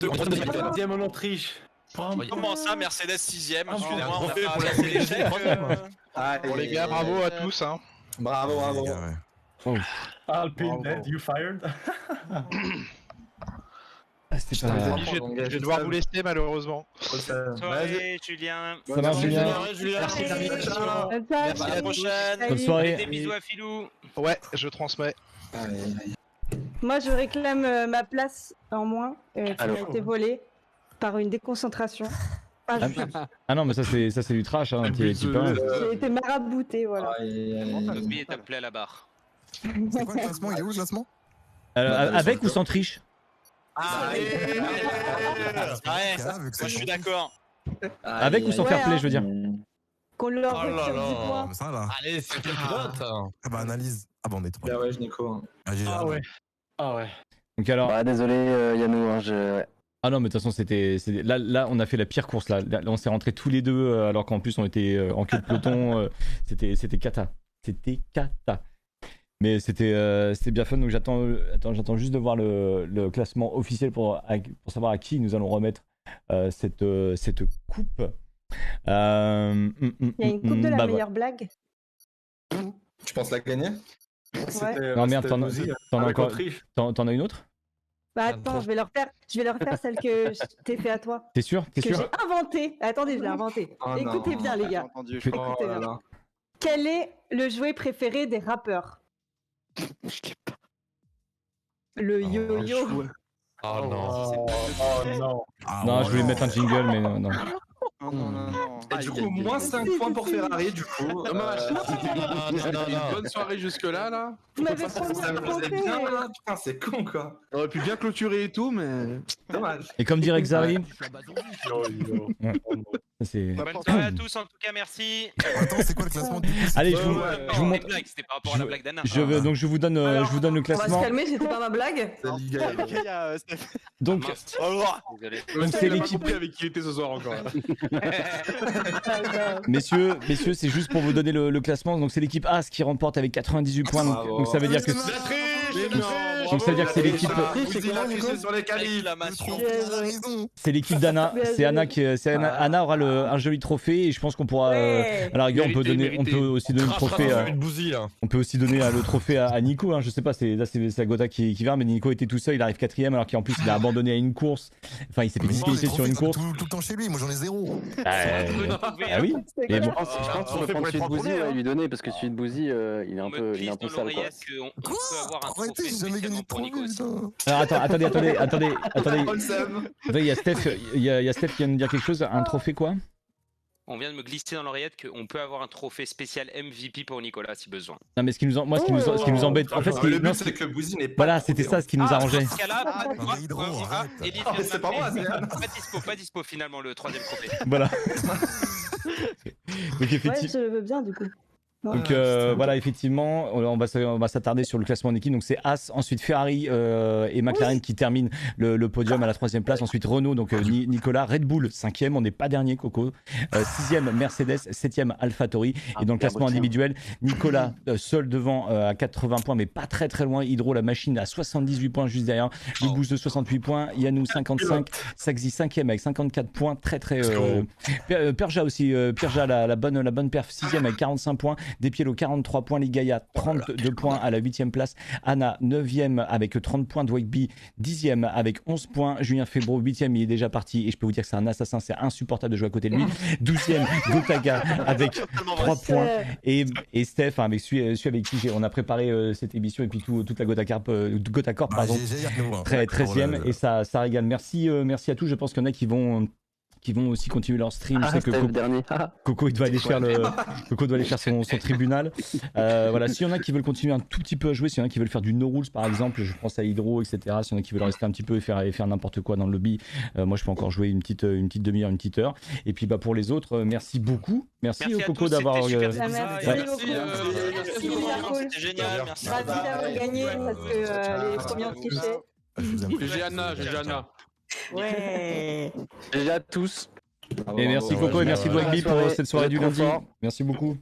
Deuxième en Autriche. Comment ça, Mercedes 6ème? Excusez-moi, on a trophée pas pour la cassé l'échec. Bon les gars, bravo à tous hein. Bravo, bravo. Alpine dead, you fired. Je vais devoir vous laisser malheureusement. Soirée, Julien. Ça marche, Julien. Merci, Merci. Merci, à la prochaine. Bonne soirée. Des bisous à Filou. Ouais, je transmets. Moi, je réclame ma place en moins qui m'a été volée par une déconcentration. Ah non, mais ça c'est du trash, hein. T'y peux. J'ai été marabouté, voilà. T'as oublié ta plaie à la barre. C'est quoi le classement? Il est où le classement? Avec ou sans triche? Ouais, moi je suis d'accord. Avec ou sans fair play, je veux dire. Qu'on leur retire 10 points. Ça là. Allez, c'est quelle note? Ah bah analyse. Ah bah on est 3. Ah ouais, je Nico. Ah ouais. Ah ouais. Donc alors. Bah désolé Yannou, hein, je... Ah non, mais de toute façon, c'était là, on a fait la pire course là. Là, on s'est rentrés tous les deux, alors qu'en plus on était en queue de peloton. C'était cata. C'était cata. Mais c'était bien fun. Donc j'attends juste de voir le classement officiel pour savoir à qui nous allons remettre cette coupe. Il y a une coupe de la meilleure blague. Tu penses la gagner? Non merde, t'en as une autre? Bah attends, je vais leur faire celle que je t'ai fait à toi. T'es sûr? Que j'ai inventée. Attendez, je l'ai inventée. Écoutez bien les gars. Écoutez bien. Quel est le jouet préféré des rappeurs? Le yo-yo. Oh non. Oh non. Non, je voulais mettre un jingle, mais non. Et du coup, moins 5 points pour Ferrari, du coup. Bonne soirée jusque-là, là. Vous m'avez promis Ça un me faisait trophée. bien, là. Putain, c'est con, quoi. On aurait pu bien clôturer et tout, mais. Dommage. Et comme dirait Xari, c'est. Bonne soirée à tous, en tout cas, merci. Attends, c'est quoi le classement du coup? Allez, je vous montre. C'était par rapport à la blague d'Anna. Donc je vous donne le On va se classement. calmer, c'était pas ma blague. Donc Désolé. c'est l'équipe. avec qui il était ce soir encore. Messieurs, c'est juste pour vous donner le classement. Donc c'est l'équipe As qui remporte avec 98 points. Donc ça veut dire que c'est l'équipe. Sur les qualifs. C'est l'équipe d'Anna. C'est Anna qui. Anna aura un joli trophée et je pense qu'on pourra. À la rigueur, on peut aussi donner le trophée. On peut aussi donner le trophée à Nico. Hein, je sais pas, c'est la Gotha qui vient, mais Nico était tout seul, il arrive 4ème alors qu'en plus il a abandonné à une course. Enfin, il s'est fait disqualifier sur une course. Tout le temps chez lui, moi j'en ai 0. Ah oui. Et bon. Je pense qu'on peut prendre celui de Bouzy et lui donner parce que celui de Bouzy il est un peu sale quoi. On peut avoir un Arrêtez, trophée j'ai jamais gagné spécialement de pour Nico trophée, aussi. putain. Alors attendez. Il y a Steph qui vient de dire quelque chose. Un trophée quoi? On vient de me glisser dans l'oreillette qu'on peut avoir un trophée spécial MVP pour Nicolas si besoin. Non mais ce qui nous embête. En fait, Le but, c'est que Bouzy n'est pas. voilà, c'était ça ce qui nous arrangeait. Dans ce cas-là, Elite vient de c'est pas moi, pas dispo finalement le troisième trophée. Voilà. Donc effectivement. Ouais, je veux bien du coup. Donc voilà, effectivement, on va s'attarder sur le classement d'équipe. Donc c'est As, ensuite Ferrari et McLaren qui terminent le podium à la 3ème place. Ensuite Renault, donc Nicolas, Red Bull 5ème, on n'est pas dernier Coco. 6ème Mercedes, 7ème AlphaTauri. Et dans le classement individuel, Nicolas seul devant à 80 points, mais pas très très loin. Hydro, la machine à 78 points juste derrière. Le Boost de 68 points. Yannou 55. Saxi 5ème avec 54 points. Très très. Perja aussi. Perja la bonne perf 6ème avec 45 points. Despiello 43 points, Ligaya 32 points à la 8ème place, Anna 9ème avec 30 points, Dwight B 10ème avec 11 points, Julien Febro 8ème, il est déjà parti et je peux vous dire que c'est un assassin, c'est insupportable de jouer à côté de lui, 12ème Gotaga avec 3 points et Steph avec celui avec qui on a préparé cette émission et puis toute la Gotha Corp pardon, 13ème et ça régale. Merci à tous, je pense qu'il y en a qui vont aussi continuer leur stream. Je sais que Coco il doit aller faire son tribunal. Voilà, s'il y en a qui veulent continuer un tout petit peu à jouer, s'il y en a qui veulent faire du no rules par exemple, je pense à Hydro, etc. S'il y en a qui veulent rester un petit peu et faire n'importe quoi dans le lobby, moi je peux encore jouer une petite demi-heure, une petite heure. Et puis pour les autres, merci beaucoup. Merci Coco d'avoir. C'était génial. Merci d'avoir gagné parce que les premiers ont triché. J'ai Anna. Ouais. Déjà à tous. Et merci Coco et merci Dwagby pour cette soirée du lundi. Merci beaucoup.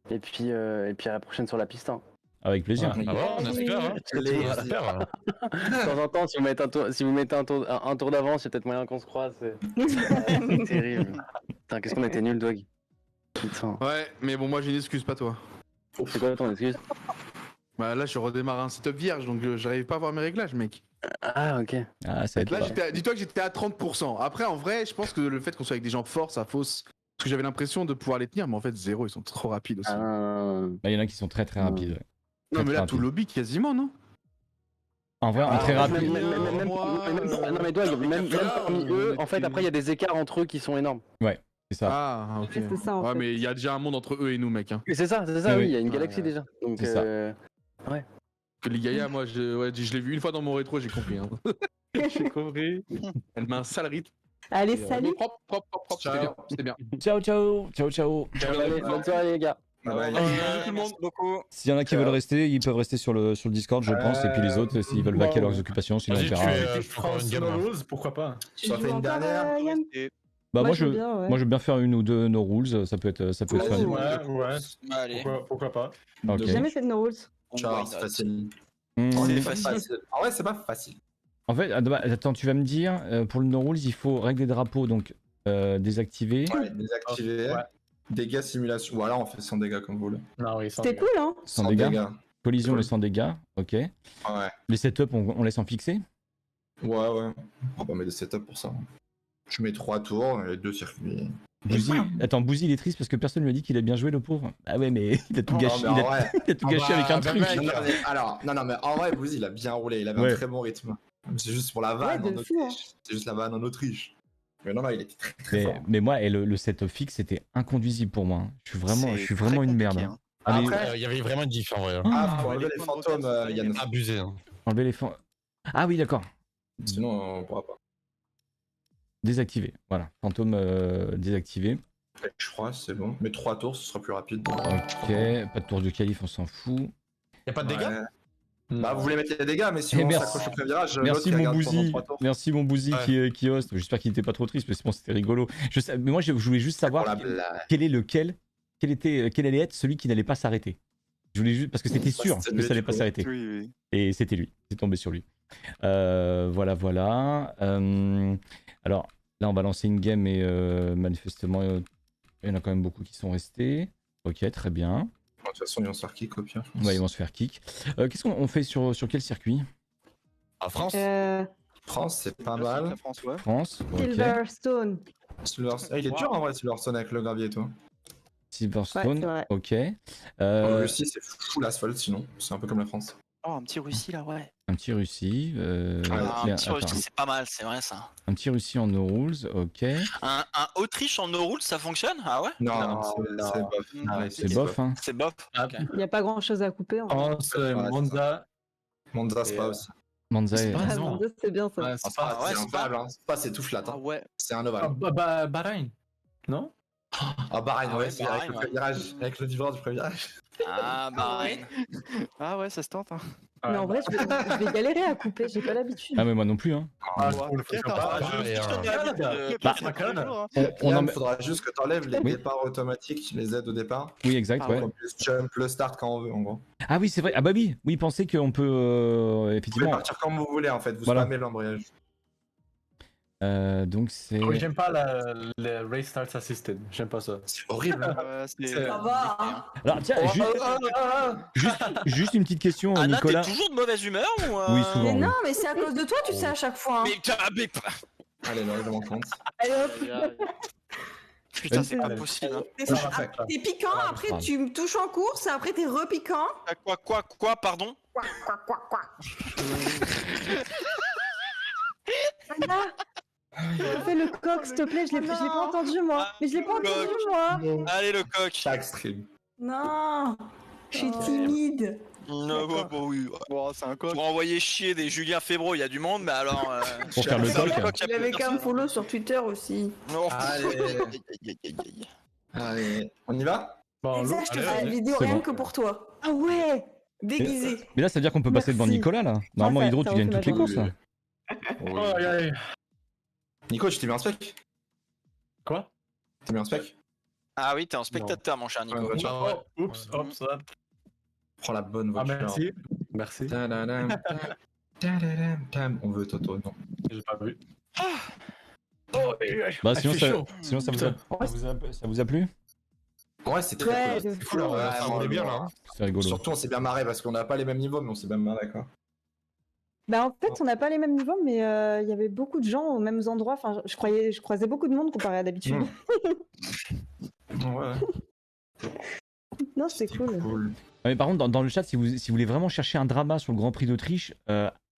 Et puis à la prochaine sur la piste. Hein. Avec plaisir. Ah ouais, on espère, hein. On espère. De temps en temps, si vous mettez un tour d'avance, il y a peut-être moyen qu'on se croise. C'est terrible. Putain, qu'est-ce qu'on était nuls, Dog. Putain. Ouais, mais bon, moi j'ai une excuse, pas toi. C'est quoi ton excuse? Bah là, je redémarre un setup vierge, donc j'arrive pas à voir mes réglages, mec. Ah, ok. Ah, ça va être Là, dis-toi que j'étais à 30%. Après, en vrai, je pense que le fait qu'on soit avec des gens forts, ça fausse. Parce que j'avais l'impression de pouvoir les tenir, mais en fait, 0, ils sont trop rapides aussi. Il y en a qui sont très très rapides. Ouais. Non, mais là, rapide. tout lobby quasiment, non? En vrai, en très rapide. Non, mais Dog, même parmi eux, en fait, après, il y a des écarts entre eux qui sont énormes. Ouais, c'est ça. Ah, ok. C'est ça, en Ouais, fait. mais il y a déjà un monde entre eux et nous, mec. Hein. C'est ça, oui, il y a une galaxie déjà. Donc, C'est ça. Ouais. Que les Gaïa, moi, je l'ai vu une fois dans mon rétro, j'ai compris. Hein. J'ai compris. Elle met un sale rythme. Allez, Et, salut. Propre, c'était bien, c'était bien. Ciao, ciao. Ciao, ciao. Allez, bonne soirée, les gars. Tout le monde. beaucoup. S'il y en a qui veulent rester, ils peuvent rester sur le Discord, je pense. Et puis les autres, s'ils veulent vaquer à leurs occupations, sinon on Vas-y, verra. je prends une gamme. Pourquoi pas? Tu joues encore, Yann Bah, moi, je veux bien, ouais. moi, je veux bien faire une ou deux no rules. Ça peut être fun. Ouais. Allez. Pourquoi pas? Ok. J'ai jamais fait de no rules. Genre, c'est facile. Hmm. C'est pas facile. En vrai, c'est pas facile. En fait, attends, tu vas me dire, pour le no rules, il faut règle des drapeaux, donc désactiver. Ouais, désactiver. Ouais. Dégâts, simulation. Ou alors on fait sans dégâts comme vous voulez. Non, oui, C'était cool, hein? Sans dégâts. Collision mais sans dégâts, ok. Ouais. Les setups, on laisse en fixer. Ouais. On va pas mettre des setups pour ça. Je mets 3 tours et 2 circuits. Bouzy, attends, Bouzy il est triste parce que personne lui a dit qu'il a bien joué le pauvre. Ah ouais, mais il a tout gâché, Non, mais en vrai- il a tout gâché avec un truc. Non, mais en vrai, Bouzy, il a bien roulé. Il avait Ouais. un très bon rythme. C'est juste pour la vanne Ouais, en de Autriche. fou, hein. C'est juste la vanne en Autriche. Mais non, il était très très fort. Mais moi, et le setup fixe, c'était inconduisible pour moi. Je suis vraiment une merde. hein. Ah, mais- Après, Il y avait vraiment une diff en vrai. Ah, faut enlever les fantômes, Yann. Abusé. Hein. Enlever les fans. Ah oui, d'accord. Sinon, on pourra pas. Désactiver. Voilà. Fantôme désactivé. Je crois, c'est bon. Mais 3 tours, ce sera plus rapide. Ok. Pas de tour de qualif, on s'en fout. Y'a pas de dégâts? Ouais. Bah, vous voulez mettre les dégâts, mais si Eh, on merci. s'accroche au premier virage, Merci l'autre, il mon regarde pendant Bouzy. 3 tours. Merci mon Bouzy qui host. J'espère qu'il n'était pas trop triste, mais sinon c'était rigolo. Mais moi, je voulais juste savoir Pour la blague. quel allait être celui qui n'allait pas s'arrêter. Je voulais juste parce que c'était sûr c'est que lui, ça allait du pas coup. s'arrêter. Oui. Et c'était lui. C'est tombé sur lui. Voilà. Alors là, on va lancer une game et manifestement, il y en a quand même beaucoup qui sont restés. Ok, très bien. De toute façon, ils vont se faire kick au pire. je pense. Ouais, ils vont se faire kick. Qu'est-ce qu'on fait sur quel circuit? En France? France, c'est pas mal. France. Ok. Silverstone. Il est dur en vrai, Silverstone avec le gravier et tout. Silverstone. Ouais, ok. En Russie, c'est full asphalte sinon. C'est un peu comme la France. Oh, un petit Russie là, ouais. Un petit Russie. un petit attends. Russie, c'est pas mal, c'est vrai ça. Un petit Russie en no rules, ok. Un Autriche en no rules, ça fonctionne? Ah ouais? Non, c'est bof. Ouais, C'est bof, hein. C'est bof. Ok. Il n'y a pas grand chose à couper. En fait. France, Monza. Monza, c'est pas aussi. Monza C'est est... pas- Ah, non. mon Dieu, c'est bien ça. Ouais, c'est pas. ouais, C'est un c'est pas- ovale, hein. C'est pas, c'est tout flat. Hein. ouais. C'est un ovale. Bahreïn. Non? Ah, Bahreïn, Ah ouais, ouais, c'est avec Bahreïn, le ouais. premier virage. Avec le différence du premier virage. Ah, Bahreïn. Ah ouais, ça se tente. Hein. Mais en vrai, je vais galérer à couper, j'ai pas l'habitude. Ah mais moi non plus, hein. Ah, je trouve le faux pas. On en Il met- faudra juste que tu enlèves les Oui. départs automatiques, les aides au départ. Oui, exact, ouais. On peut jump le start quand on veut, en gros. Ah oui, c'est vrai. Ah bah oui, pensez qu'on peut Vous pouvez effectivement. partir comme vous voulez, en fait. Vous Voilà. spammez l'embrayage. Donc c'est. Oui, j'aime pas le Race Starts Assisted. J'aime pas ça. C'est horrible. Hein. Ça va, hein. Alors tiens, juste une petite question, Anna, Nicolas. t'es toujours de mauvaise humeur ou Oui, souvent. Mais oui. non, mais c'est à cause de toi, tu sais, à chaque fois. hein. Mais Allez, là, je m'en compte. Allez, hop. putain, c'est pas possible. Hein. T'es piquant, après tu me touches en course, après t'es repiquant. Quoi, pardon? Anna, fais le coq, s'il te plaît, je l'ai pas entendu moi. Mais je l'ai pas entendu moi. Allez, le coq. Chaque stream. Non, je suis timide. Non, bon, oui. Bon, c'est un coq. Pour envoyer chier des Julien Fébro, il y a du monde, mais alors. Pour faire le coq. Il avait qu'à me follow sur Twitter aussi. Non. Allez, on y va? Bon, Ça, je te fais une vidéo C'est rien bon. que pour toi. Ah ouais, déguisé. Mais là, ça veut dire qu'on peut passer devant Merci. Nicolas là. Normalement, ça- Hydro, ça tu gagnes refait toutes les ma courses là. Aïe, aïe. Nico, tu t'es mis en spec? Quoi? T'es mis en spec? Ah oui, t'es un spectateur, mon cher Nico. Ouais, Oh, oups, hop, ça. Prends la bonne voiture. merci. Merci. Tadadam, tadadam, tam. On veut Toto, non. J'ai pas vu. Bah, sinon, il fait ça, chaud. sinon ça, ça vous a plu? Ouais, c'est très Ouais, cool. de C'est fou. cool. Ouais, on est bien là. Hein. C'est rigolo. Surtout, on s'est bien marré parce qu'on n'a pas les mêmes niveaux, mais on s'est bien marré, quoi. Bah en fait, on n'a pas les mêmes niveaux, mais il y avait beaucoup de gens aux mêmes endroits. Enfin, je croisais beaucoup de monde comparé à d'habitude. Ouais. Non, c'était cool. Cool. Mais par contre, dans le chat, si vous voulez vraiment chercher un drama sur le Grand Prix d'Autriche,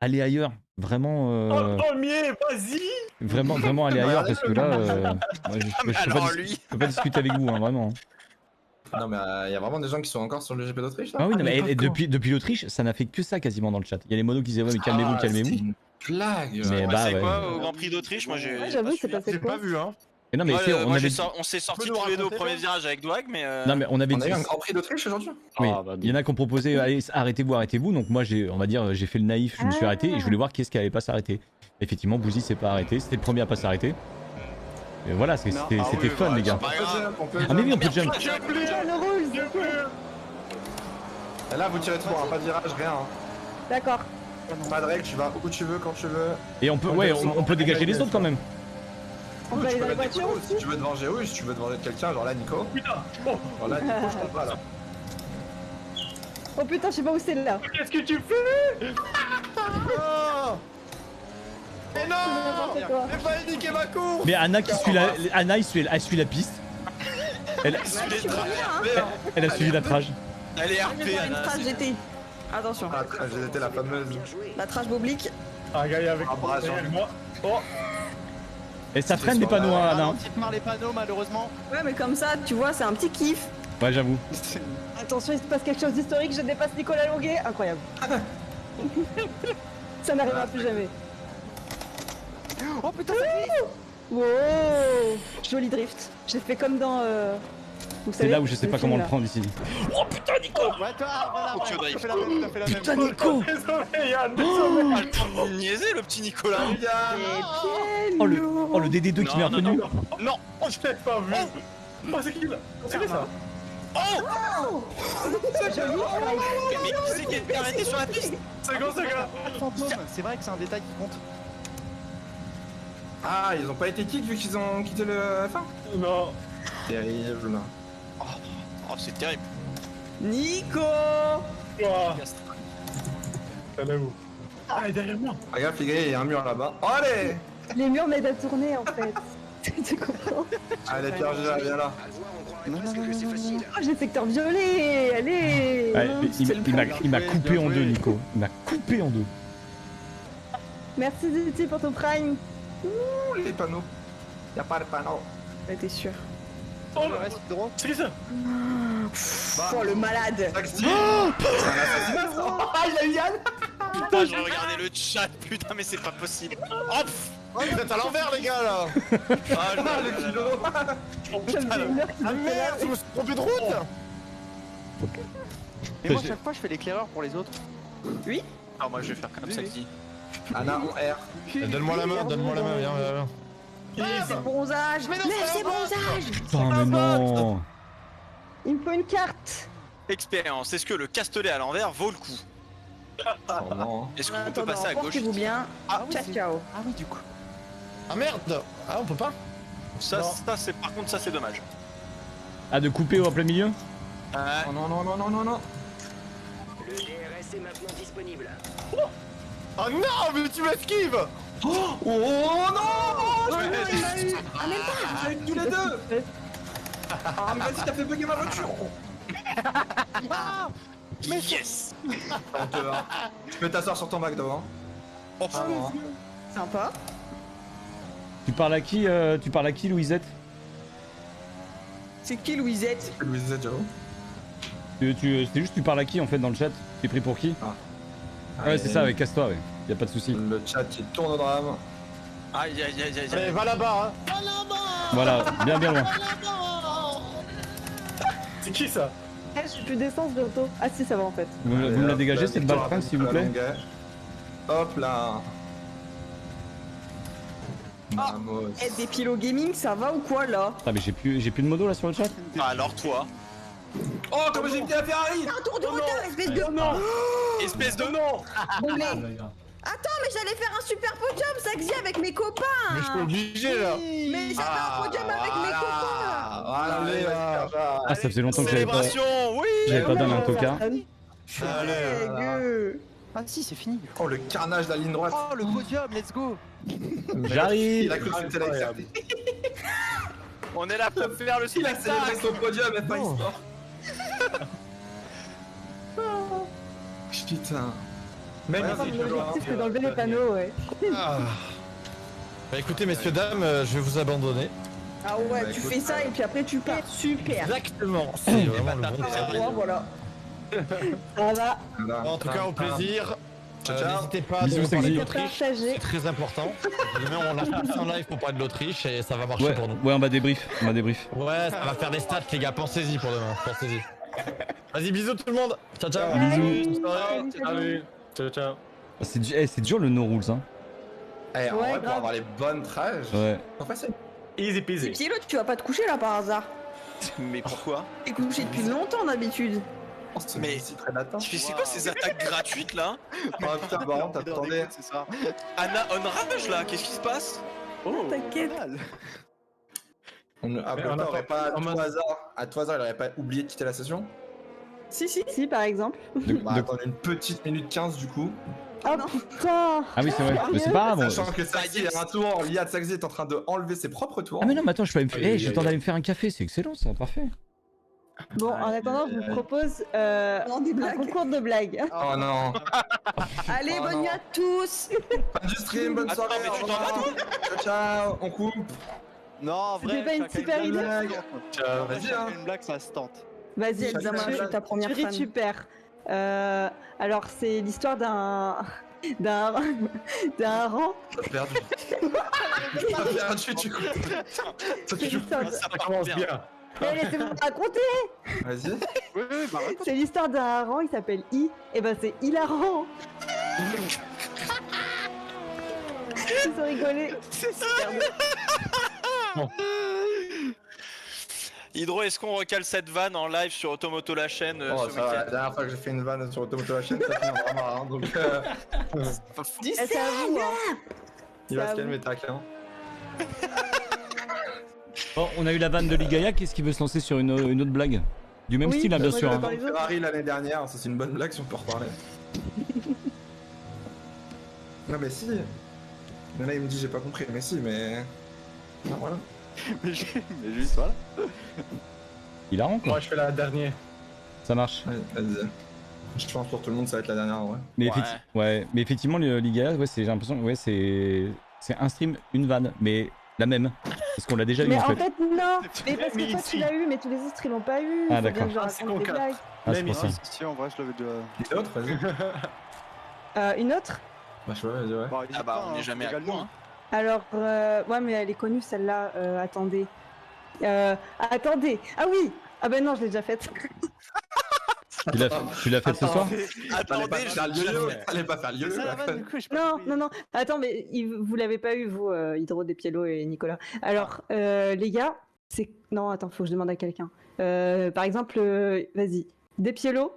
allez ailleurs. Vraiment. Premier, vas-y. Vraiment aller ailleurs parce que là, moi, je peux pas discuter avec vous, hein, vraiment. Non, mais il y a vraiment des gens qui sont encore sur le GP d'Autriche là. Ah oui, non, mais depuis l'Autriche, ça n'a fait que ça quasiment dans le chat. Il y a les monos qui disaient ouais, mais calmez-vous, calmez-vous. C'est une blague. Mais bah, c'est ouais. quoi au Grand Prix d'Autriche? Moi j'ai. Ouais, j'avoue, c'est passé J'ai quoi? pas vu, hein. Et non, mais tu sais, on avait. On s'est sortis Tu peux nous tous les deux au raconter, premier toi virage avec Dwag, mais. Non, mais on avait On a dit. eu un Grand Prix d'Autriche aujourd'hui. Oui. Ah, bah, Il y en a qui ont proposé allez, arrêtez-vous. Donc moi, on va dire, j'ai fait le naïf, je me suis arrêté et je voulais voir qui est-ce qui allait pas s'arrêter. Effectivement, Bouzy s'est pas arrêté. C'était le premier à pas s'arrêter. Et voilà, c'était fun, les gars. Ah, mais oui, on peut jump. Et là, vous tirez trop, hein, pas de virage, rien. Hein. D'accord. Pas de règle, tu vas où tu veux, quand tu veux. Et on peut dégager les autres quand même. On peut Tu aller peux dans la mettre voiture Nico, si tu veux te venger, oui, si tu veux te venger de quelqu'un, genre là, Nico. Putain. Oh, Voilà, Nico, je comprends pas là. Oh putain, je sais pas où c'est là. qu'est-ce que tu fais? Mais non! N'importe quoi. J'ai pas indiqué ma course! Mais Anna qui suit elle suit la piste. Elle a suivi la trage. Elle est RP, Une Anna. trash GT. Attention. Ah, j'ai été la fameuse. La trash boblique. Un gars avec moi. Oh. Et ça freine les panneaux, hein, Anna. Ralentis les panneaux, malheureusement. Ouais, mais comme ça, tu vois, c'est un petit kiff. Ouais, j'avoue. Attention, il se passe quelque chose d'historique, je dépasse Nicolas Longuet. Incroyable. Ça n'arrivera plus jamais. Oh putain, ça glisse. Wow. Joli drift. J'ai fait comme dans... vous C'est savez, là où je sais pas comment le film, prendre ici. Oh putain, Nico! Ouais, toi, voilà, Tokyo ouais, Drift. t'as fait la même, t'as fait la même. Putain, Nico! Désolé, Yann, Oh, le temps de niaiser, le petit Nicolas. Oh le DD2 qui m'est revenu. Non, je l'ai pas vu. Oh, c'est qui là? C'est ça? Oh! C'est joli. Mais qui c'est qui a été arrêté sur la piste? C'est quoi, ce gars? Fantôme, c'est vrai que c'est un détail qui compte. Ah, ils ont pas été kick vu qu'ils ont quitté le F1? Non. Terrible. Oh, c'est terrible. Nico. Quoi? T'en as où? Ah, il est derrière moi. Regarde, Figré, il y a un mur là-bas. Oh, allez! Les murs m'aident à tourner en fait. Tu comprends? Allez, Pierre Gila, viens là. Oh, j'ai le secteur violet. Allez. Ouais, il m'a coupé en deux, Nico. Il m'a coupé en deux. Merci Ziti pour ton prime. Ouh, les panneaux. Y'a pas de panneaux. Ouais, t'es sûr. Oh, Le reste droit. c'est qui ça? Oh, le malade. Taxi! C'est un assassinat! Ah, il a eu Yann. Putain, je regardais le chat, putain, mais c'est pas possible. Oh, pff. Oh, vous êtes à l'envers, les gars là. Ah, Le kilo! Ah merde, je me suis trompé de route. Mais moi, chaque fois, je fais l'éclaireur pour les autres. Oui. Ah, moi je vais faire comme ça qui. Anna, on R. Donne-moi la main, viens. C'est bronzage. Lève, c'est bronzage. Putain, mais non. Il me faut une carte. Expérience, est-ce que le castelet à l'envers vaut le coup? Oh non. Est-ce qu'on peut Attendez, passer à gauche? portez-vous bien. Ah, oui, Ciao, c'est- ciao. Ah oui, du coup. Ah merde. Ah, on peut pas. Ça, c'est par contre, ça c'est dommage. Ah, de couper en plein milieu? Ouais. Oh non, non, non, non, non, non. Le DRS est maintenant disponible. Oh non, mais tu m'esquives. Oh non! Ah, même pas. Avec tous les deux! Ah, mais vas-y, t'as fait bugger ma voiture! Mais yes! Tu peux t'asseoir sur ton McDo, hein? Oh, ah, non. Sympa. Tu parles à qui, Louisette? C'est qui Louisette? C'est Louisette, j'avoue. C'est juste tu parles à qui en fait dans le chat? T'es pris pour qui? Ouais, c'est ça, ouais, casse-toi, ouais. Y'a pas de soucis. Le chat il tourne au drame. Aïe aïe aïe aïe. Allez, va là-bas, hein. Voilà, bien loin. C'est qui ça? J'ai plus d'essence bientôt. Ah si, ça va en fait. Vous me la dégagez cette balle freine s'il vous plaît? Hop là. Oh, être des pilotes gaming, ça va ou quoi là? Ah mais j'ai plus de modo là sur le chat? Ah, alors toi. Oh, comme j'ai évité la Ferrari! Un tour de retard, espèce de. Non. Espèce de Non. Bon, mais... Attends, mais j'allais faire un super podium, Saxy, avec mes copains. Mais je suis obligé là. Mais j'ai fait un podium avec mes copains. Voilà, Ah, ça faisait longtemps que j'avais pas. Célébration, oui. J'avais pas donné un toka. Ah si, c'est fini. Oh, le carnage de la ligne droite. Oh, le podium, let's go. J'arrive. Il a cru que c'était là. On est là pour faire le Il a célébré spectacle. son podium F1 eSport. Putain. Magnifique. C'est d'enlever les panneaux, ouais. Bah écoutez, messieurs, dames, je vais vous abandonner. Ah ouais, tu fais ça et puis après tu pars. Super. Exactement. C'est vraiment le bon terme. Voilà. Ça va. En tout cas, au plaisir. N'hésitez pas à Bisous, nous parler Saxy. d'Autriche, Partagez. c'est très important. Demain, on lâche tous en live pour parler de l'Autriche et ça va marcher Ouais, pour nous. ouais, on va débrief. Ouais, ça va faire des stats, les gars. Pensez-y pour demain. Pensez-y. Vas-y, bisous tout le monde. Ciao, ciao. Bisous. Salut. Ciao, ciao. C'est dur le no rules, hein. Eh, en Ouais, vrai, pour grave. avoir les bonnes trages, Ouais. c'est facile. Easy peasy. Pielo, tu vas pas te coucher là par hasard. Mais pourquoi? T'es couché depuis longtemps d'habitude. Mais c'est très latin. c'est quoi ces attaques gratuites là? Oh putain, Baron, t'attendais. C'est ça. Anna on rage là, qu'est-ce qui se passe? T'inquiète. Ah, on Putain, a aurait pas, en mode- à tout hasard, il aurait pas oublié de quitter la session? Si, par exemple. Bah, attendre une petite minute 15 du coup. Oh putain. Ah oui, c'est vrai. Mais c'est pas grave. Sachant que Saxy a un tour, Liat Saxy est en train de enlever ses propres tours. Ah mais non, mais attends, je peux aller me faire. Eh, j'ai le temps d'aller me faire un café, c'est excellent, ça, parfait. Bon, en attendant, je vous propose un concours de blagues. Oh non. Allez, Oh bonne non. nuit à tous. Fin du stream, bonne Attends, soirée. mais tu au t'en vas, revoir. Ciao, ciao, on coupe. Non, en vrai. C'était pas une chacun super une idée blague. Ciao. Vas-y, hein. Une blague, ça se tente. Vas-y, Elsa, moi, je suis ta première fan. super. Alors, c'est l'histoire d'un rang. Perdu. Perdu, tu coupes. C'est l'histoire de- Ça commence bien. Mais laissez-moi raconter. Vas-y. Oui, bah C'est l'histoire d'un rang, il s'appelle I. Et ben c'est hilarant. Ils ont rigolé. C'est super Hydro, est-ce qu'on recale cette vanne en live sur Automoto la chaîne Oh, ce ça va, la week-end? dernière fois que j'ai fait une vanne sur Automoto la chaîne, ça finit vraiment rare. Donc, Eh, c'est à vous, hein. il va C'est se à calmer, tac. Hein. Bon, on a eu la vanne de Ligaya, qu'est-ce qui veut se lancer sur une autre blague? Du même Oui, style, hein, bien moi, sûr. je hein. vais parler. Ferrari l'année dernière, ça c'est une bonne blague si on peut en reparler. Non mais si. Il y en a, il me dit j'ai pas compris, mais si, mais. Non, voilà. mais juste, voilà. Hilarant, quoi. Moi je fais la dernière. Ça marche. Vas-y. Je pense pour tout le monde ça va être la dernière en vrai. Mais, Ouais. mais effectivement, le Ligaya, ouais, j'ai l'impression que ouais, c'est un stream, une vanne, mais la même. Parce qu'on l'a déjà eu Mais en fait. non. Mais parce Mais que toi ici. tu l'as eu, mais tous les autres ils l'ont pas eu. Ah, Faut bien d'accord. que je Ah, c'est raconte des con, blagues. Ah, c'est pour ça. Si, en vrai, je l'avais déjà. Et l'autre, vas-y. Une autre. Bah je vois, vas-y, ouais. Bon, Ah bah on n'est jamais à également. court. Hein. Alors, ouais, mais elle est connue celle-là. Attendez. Attendez. Ah oui. Ah ben non, je l'ai déjà faite. Tu l'as fait ce soir? Fallait pas faire le lieu, fallait pas faire le lieu. Ça, la vanne, du coup, je peux Non, pas non, non. Attends, mais vous l'avez pas eu, vous, Hydro, Despiello et Nicolas. Alors, les gars, c'est. Non, attends, faut que je demande à quelqu'un. Par exemple, vas-y. Despiello,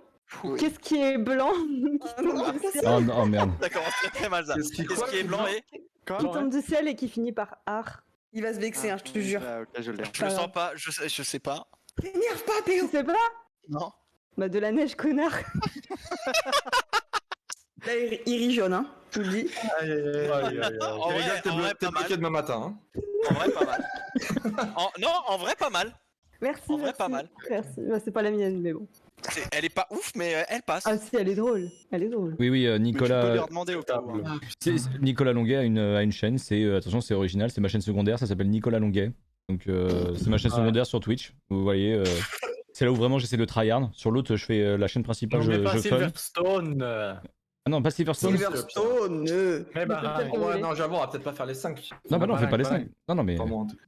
qu'est-ce qui est blanc Oh, non, oh merde. Ça commence très très mal ça. Qu'est-ce Qu'est-ce qui est blanc et qui tombe du ciel et qui finit par art. Il va se vexer, hein, je te jure. Ah, ok, je l'ai. je le sens pas, je sais pas. T'énerve pas, Tu Péo. sais pas? Non. Bah, de la neige, connard. Là, il rit jaune, hein. Je vous le dis. Aïe aïe aïe. En vrai, Regarde, t'es en vrai, pas mal. bloqué demain matin. Hein. En vrai pas mal. Non, en vrai pas mal. Merci. En vrai, merci, pas mal. Merci. Bah, c'est pas la mienne, mais bon. Elle est pas ouf mais elle passe. Ah, si, elle est drôle. Elle est drôle. Oui, oui, Mais tu peux Nicolas. leur demander au cas où. hein. Nicolas Longuet a une chaîne, attention, c'est original, c'est ma chaîne secondaire, ça s'appelle Nicolas Longuet. Donc c'est ma chaîne secondaire sur Twitch. Vous voyez, c'est là où vraiment j'essaie de tryhard. Sur l'autre, je fais la chaîne principale, On met pas je fun. Silverstone. Ah non, pas Silverstone. Silverstone. Mais bah, peut-être que vous Ouais, voulez. non, j'avoue, on va peut-être pas faire les 5. Non, bah non, on fait pas les 5. Non, non, mais. Pas moi, en tout cas.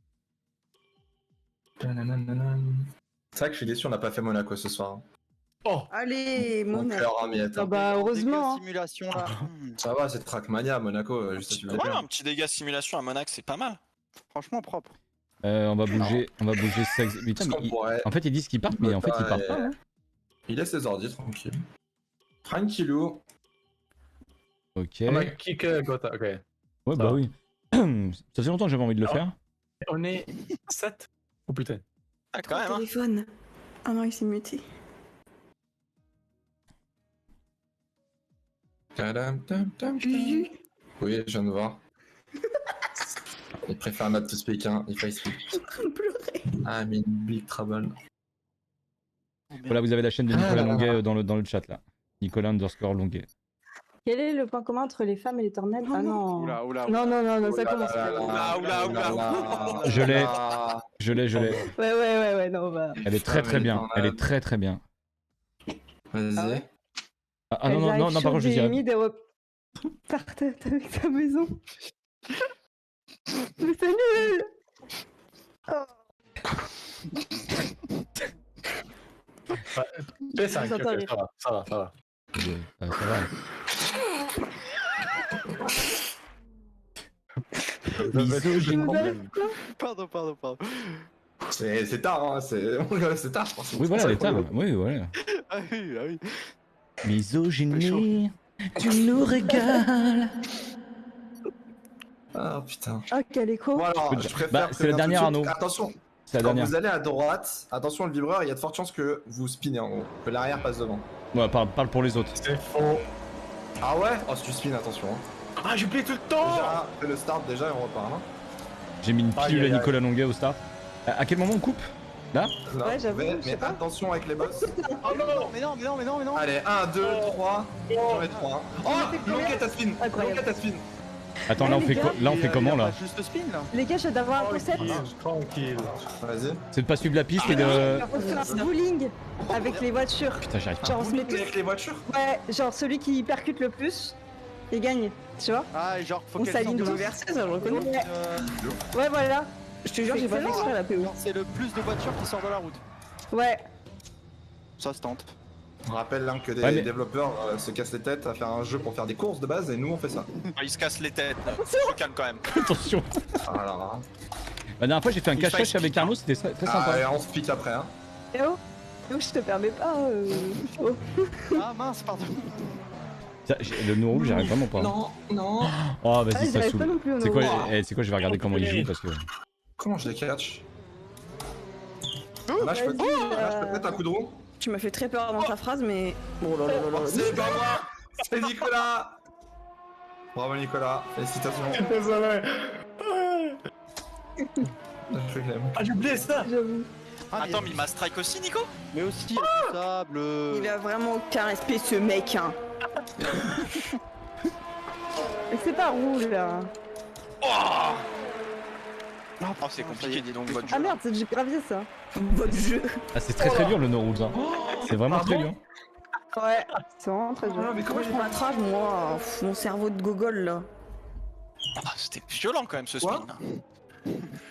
C'est vrai que je suis déçu, on n'a pas fait Monaco ce soir. oh, Allez, mon Donc, alors, Amiette, Ah hein. bah, heureusement. hein. Simulation là. Ça va, c'est Trackmania, Monaco, juste à tu Ouais, un petit dégât simulation à Monac, c'est pas mal. Franchement propre. On va bouger Saxy. Putain, Est-ce mais qu'on pourrait- en fait, ils disent qu'ils partent, mais en fait, ils partent pas. Hein. Il laisse ses ordi tranquille. Tranquillou. Ok. On a kick Gotha, ok. Ouais, bah oui. Ça fait longtemps que j'avais envie de le faire. On est 7. Oh putain. Ah, quand même, hein. Téléphone. Ah non, il s'est muté. Tadam, tam, tam, tam. Oui, je viens de voir. Il préfère not to speak, hein. Il face speak. Je suis en train de pleurer. Ah, mais une big trouble. Voilà, vous avez la chaîne de Nicolas Longuet dans le chat là. Nicolas _ Longuet. Quel est le point commun entre les femmes et les tornades? Ah non. Oula, oula. Non, ça commence. Je l'ai. Ouais, non, bah. Elle est très bien. Elle est très bien. Vas-y. Ah non, par contre, je dirais. Partage avec ta maison. Mais c'est nul. Oh. P5, ok, ça va. Ça va. Pardon. C'est tard, hein. C'est tard, je pense. Oui, voilà, elle est tard. Oui, voilà. Ah oui. Misogynie, tu nous régales. Ah putain. Ah, quel écho. Bon alors, je préfère. C'est la dernière, Arnaud. Attention. C'est la Quand dernière. vous allez à droite, attention le vibreur, il y a de fortes chances que vous spinez en gros, que l'arrière passe devant. Ouais, parle pour les autres. C'est faux. Ah ouais? Oh, si tu spins, attention. Hein. Ah, j'oublie tout le temps. Déjà, fais le start déjà et on repart. Hein. J'ai mis une pilule à Nicolas Longuet au start. À quel moment on coupe? Là? Là, Ouais, j'avoue, je sais mais pas. attention avec les boss. Oh non, mais non. Allez, 1, 2, 3. J'en ai 3. Oh, Longuet ta spin. Incroyable. Longuet ta spin. Attends, là on fait comment là? Juste spin là. Les gars, je dois avoir un concept. Tranquille. Vas-y. C'est de pas suivre la piste et de. On fait un bowling avec les voitures. Putain, j'arrive pas. Genre, on se met tous. Avec les voitures? Ouais, genre celui qui percute le plus, il gagne. Tu vois? Ah, genre, faut On qu'elle s'aligne sorte de tous. Verset, ça je reconnais. Ouais, voilà. Je te jure, j'ai pas fait exprès la PO. C'est le plus de voitures qui sort de la route. Ouais. Ça se tente. On rappelle hein, que des Ouais, mais- développeurs se cassent les têtes à faire un jeu pour faire des courses de base et nous on fait ça. Il se casse les têtes. Je calme quand même. Attention. Alors, La dernière fois j'ai fait un cache-cache avec Arnaud, c'était très sympa. ah, et on se pique après. Hein. Eh oh. Oh, je te permets pas. Oh. Ah mince, pardon. Le nœud rouge, j'arrive vraiment pas. Non. Oh, vas-y, Ah, ça j'arrive saoule. pas non plus au C'est quoi, nœud c'est quoi, je vais regarder comment il joue parce que. Comment je les catch? Là je peux te mettre un coup de roue. Tu m'as fait très peur dans ta phrase, mais. Oh là là là là. C'est pas moi. C'est Nicolas. Bravo Nicolas, félicitations. Désolé. Je l'aime. Ah, j'ai oublié ça. J'avoue. Attends, mais il m'a strike aussi, Nico? Mais aussi, il y a du sable. Il a vraiment aucun respect ce mec, hein. Mais c'est pas roux là. Oh, c'est compliqué, dis donc, votre jeu. Ah merde, j'ai gravier ça. Votre jeu. Ah, c'est très dur le nœud rouge. Hein. C'est vraiment très dur. Ouais, c'est vraiment très dur. Mais comment je prends la trage, moi? Pff, mon cerveau de gogol là. Ah, c'était violent quand même ce spin.